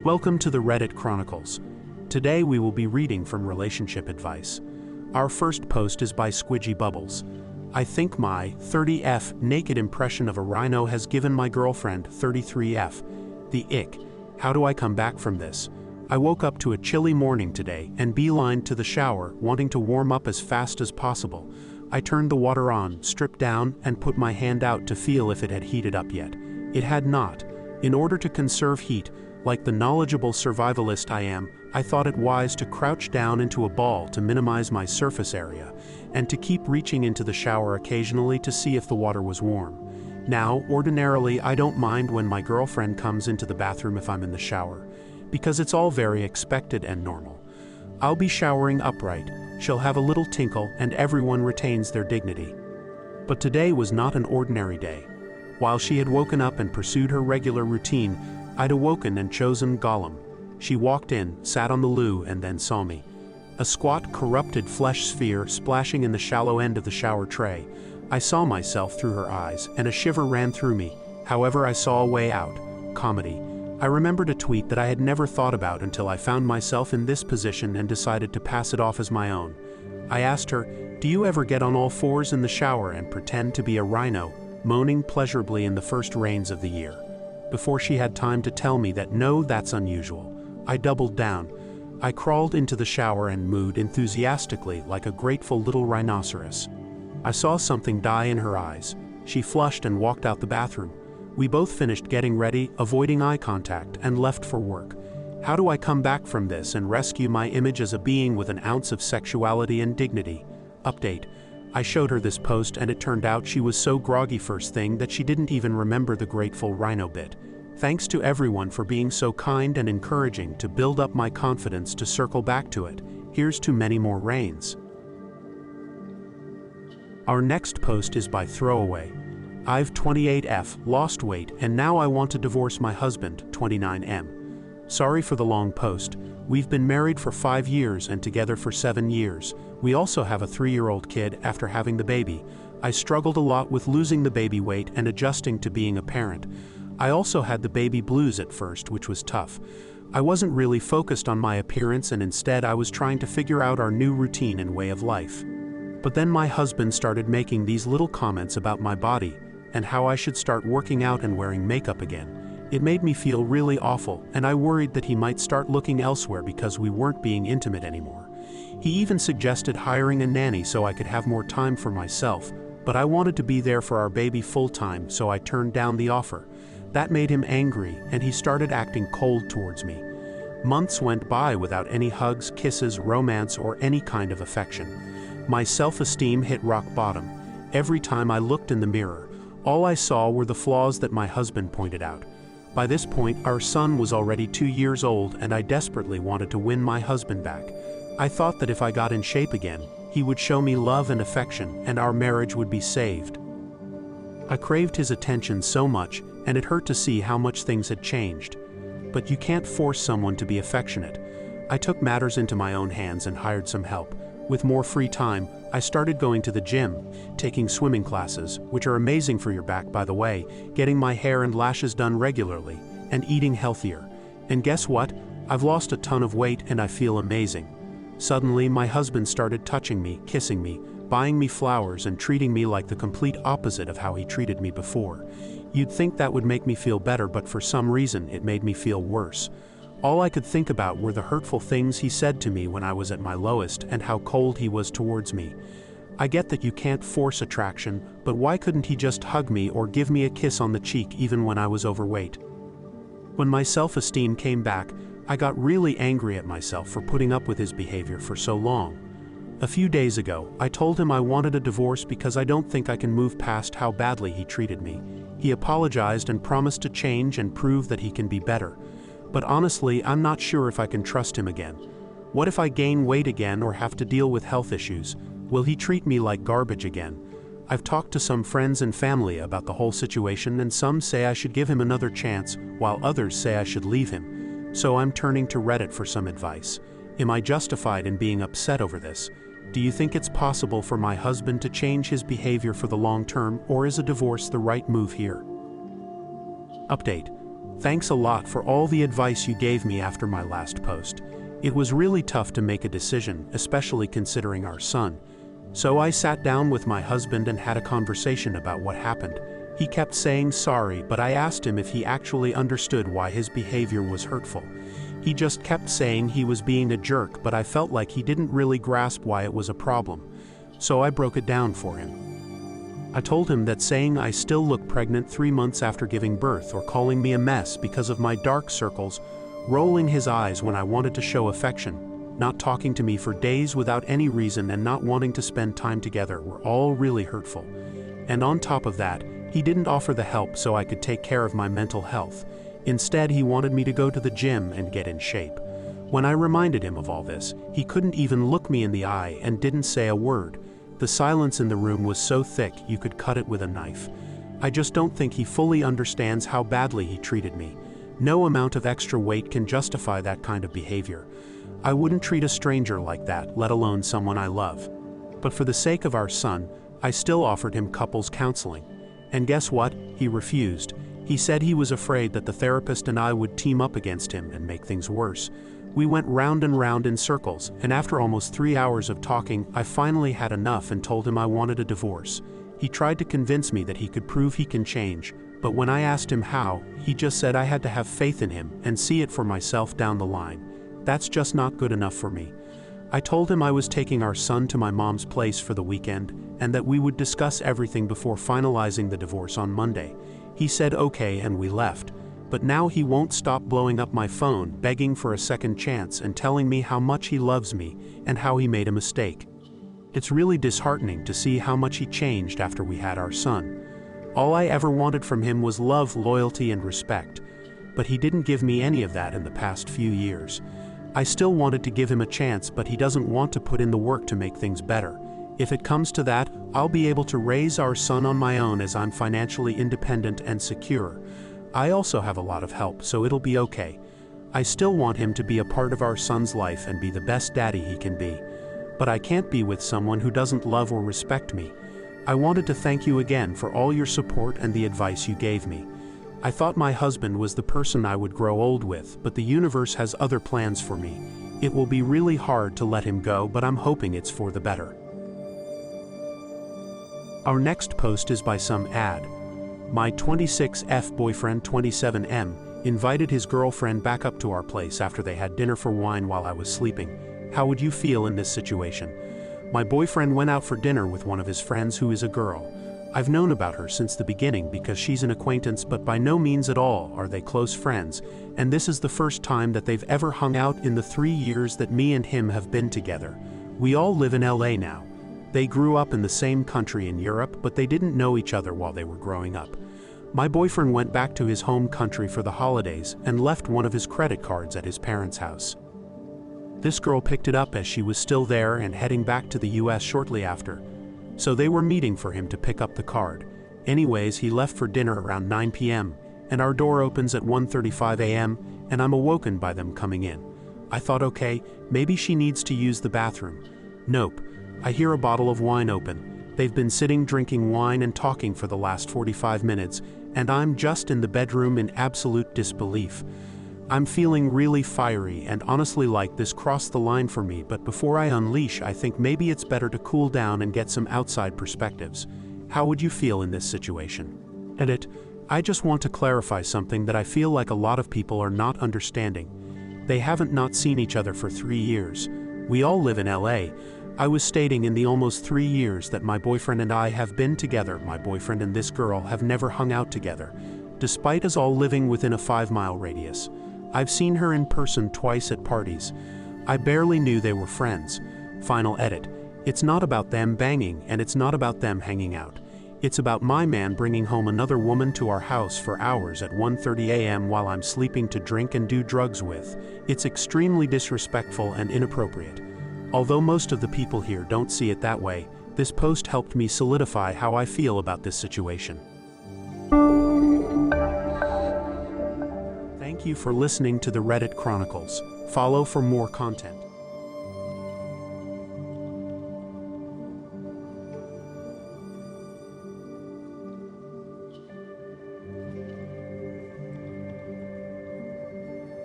Welcome to the Reddit Chronicles. Today we will be reading from relationship advice. Our first post is by Squidgy Bubbles. I think my 30F naked impression of a rhino has given my girlfriend 33F. The ick. How do I come back from this? I woke up to a chilly morning today and beelined to the shower, wanting to warm up as fast as possible. I turned the water on, stripped down, and put my hand out to feel if it had heated up yet. It had not. In order to conserve heat, like the knowledgeable survivalist I am, I thought it wise to crouch down into a ball to minimize my surface area, and to keep reaching into the shower occasionally to see if the water was warm. Now, ordinarily, I don't mind when my girlfriend comes into the bathroom if I'm in the shower, because it's all very expected and normal. I'll be showering upright, she'll have a little tinkle, and everyone retains their dignity. But today was not an ordinary day. While she had woken up and pursued her regular routine, I'd awoken and chosen Gollum. She walked in, sat on the loo, and then saw me. A squat, corrupted flesh sphere splashing in the shallow end of the shower tray. I saw myself through her eyes, and a shiver ran through me. However, I saw a way out. Comedy. I remembered a tweet that I had never thought about until I found myself in this position and decided to pass it off as my own. I asked her, "Do you ever get on all fours in the shower and pretend to be a rhino, moaning pleasurably in the first rains of the year?" Before she had time to tell me that no, that's unusual, I doubled down. I crawled into the shower and mooed enthusiastically like a grateful little rhinoceros. I saw something die in her eyes. She flushed and walked out the bathroom. We both finished getting ready, avoiding eye contact, and left for work. How do I come back from this and rescue my image as a being with an ounce of sexuality and dignity? Update. I showed her this post and it turned out she was so groggy first thing that she didn't even remember the grateful rhino bit. Thanks to everyone for being so kind and encouraging to build up my confidence to circle back to it. Here's to many more rains. Our next post is by Throwaway. I've 28F, lost weight, and now I want to divorce my husband, 29M. Sorry for the long post. We've been married for 5 years and together for 7 years. We also have a 3-year-old kid after having the baby. I struggled a lot with losing the baby weight and adjusting to being a parent. I also had the baby blues at first, which was tough. I wasn't really focused on my appearance and instead I was trying to figure out our new routine and way of life. But then my husband started making these little comments about my body and how I should start working out and wearing makeup again. It made me feel really awful, and I worried that he might start looking elsewhere because we weren't being intimate anymore. He even suggested hiring a nanny so I could have more time for myself, but I wanted to be there for our baby full-time, so I turned down the offer. That made him angry, and he started acting cold towards me. Months went by without any hugs, kisses, romance, or any kind of affection. My self-esteem hit rock bottom. Every time I looked in the mirror, all I saw were the flaws that my husband pointed out. By this point, our son was already 2 years old and I desperately wanted to win my husband back. I thought that if I got in shape again, he would show me love and affection and our marriage would be saved. I craved his attention so much and it hurt to see how much things had changed. But you can't force someone to be affectionate. I took matters into my own hands and hired some help. With more free time, I started going to the gym, taking swimming classes, which are amazing for your back by the way, getting my hair and lashes done regularly, and eating healthier. And guess what? I've lost a ton of weight and I feel amazing. Suddenly, my husband started touching me, kissing me, buying me flowers and treating me like the complete opposite of how he treated me before. You'd think that would make me feel better, but for some reason it made me feel worse. All I could think about were the hurtful things he said to me when I was at my lowest and how cold he was towards me. I get that you can't force attraction, but why couldn't he just hug me or give me a kiss on the cheek even when I was overweight? When my self-esteem came back, I got really angry at myself for putting up with his behavior for so long. A few days ago, I told him I wanted a divorce because I don't think I can move past how badly he treated me. He apologized and promised to change and prove that he can be better. But honestly, I'm not sure if I can trust him again. What if I gain weight again or have to deal with health issues? Will he treat me like garbage again? I've talked to some friends and family about the whole situation and some say I should give him another chance, while others say I should leave him. So I'm turning to Reddit for some advice. Am I justified in being upset over this? Do you think it's possible for my husband to change his behavior for the long term, or is a divorce the right move here? Update. Thanks a lot for all the advice you gave me after my last post. It was really tough to make a decision, especially considering our son. So I sat down with my husband and had a conversation about what happened. He kept saying sorry, but I asked him if he actually understood why his behavior was hurtful. He just kept saying he was being a jerk, but I felt like he didn't really grasp why it was a problem. So I broke it down for him. I told him that saying I still look pregnant 3 months after giving birth, or calling me a mess because of my dark circles, rolling his eyes when I wanted to show affection, not talking to me for days without any reason, and not wanting to spend time together were all really hurtful. And on top of that, he didn't offer the help so I could take care of my mental health. Instead, he wanted me to go to the gym and get in shape. When I reminded him of all this, he couldn't even look me in the eye and didn't say a word. The silence in the room was so thick you could cut it with a knife. I just don't think he fully understands how badly he treated me. No amount of extra weight can justify that kind of behavior. I wouldn't treat a stranger like that, let alone someone I love. But for the sake of our son, I still offered him couples counseling. And guess what? He refused. He said he was afraid that the therapist and I would team up against him and make things worse. We went round and round in circles, and after almost 3 hours of talking, I finally had enough and told him I wanted a divorce. He tried to convince me that he could prove he can change, but when I asked him how, he just said I had to have faith in him and see it for myself down the line. That's just not good enough for me. I told him I was taking our son to my mom's place for the weekend and that we would discuss everything before finalizing the divorce on Monday. He said okay, and we left. But now he won't stop blowing up my phone, begging for a second chance and telling me how much he loves me and how he made a mistake. It's really disheartening to see how much he changed after we had our son. All I ever wanted from him was love, loyalty, and respect. But he didn't give me any of that in the past few years. I still wanted to give him a chance, but he doesn't want to put in the work to make things better. If it comes to that, I'll be able to raise our son on my own as I'm financially independent and secure. I also have a lot of help, so it'll be okay. I still want him to be a part of our son's life and be the best daddy he can be. But I can't be with someone who doesn't love or respect me. I wanted to thank you again for all your support and the advice you gave me. I thought my husband was the person I would grow old with, but the universe has other plans for me. It will be really hard to let him go, but I'm hoping it's for the better. Our next post is by some ad. My 26F boyfriend 27M invited his girlfriend back up to our place after they had dinner for wine while I was sleeping. How would you feel in this situation? My boyfriend went out for dinner with one of his friends who is a girl. I've known about her since the beginning because she's an acquaintance, but by no means at all are they close friends, and this is the first time that they've ever hung out in the 3 years that me and him have been together. We all live in LA now. They grew up in the same country in Europe, but they didn't know each other while they were growing up. My boyfriend went back to his home country for the holidays and left one of his credit cards at his parents' house. This girl picked it up as she was still there and heading back to the US shortly after. So they were meeting for him to pick up the card. Anyways, he left for dinner around 9 p.m., and our door opens at 1:35 a.m., and I'm awoken by them coming in. I thought, okay, maybe she needs to use the bathroom. Nope. I hear a bottle of wine open. They've been sitting drinking wine and talking for the last 45 minutes, and I'm just in the bedroom in absolute disbelief. I'm feeling really fiery and honestly like this crossed the line for me, but before I unleash, I think maybe it's better to cool down and get some outside perspectives. How would you feel in this situation? Edit. I just want to clarify something that I feel like a lot of people are not understanding. They haven't not seen each other for 3 years. We all live in LA. I was stating in the almost 3 years that my boyfriend and I have been together, my boyfriend and this girl have never hung out together, despite us all living within a 5-mile radius. I've seen her in person twice at parties. I barely knew they were friends. Final edit. It's not about them banging, and it's not about them hanging out. It's about my man bringing home another woman to our house for hours at 1:30 a.m. while I'm sleeping to drink and do drugs with. It's extremely disrespectful and inappropriate. Although most of the people here don't see it that way, this post helped me solidify how I feel about this situation. Thank you for listening to the Reddit Chronicles. Follow for more content.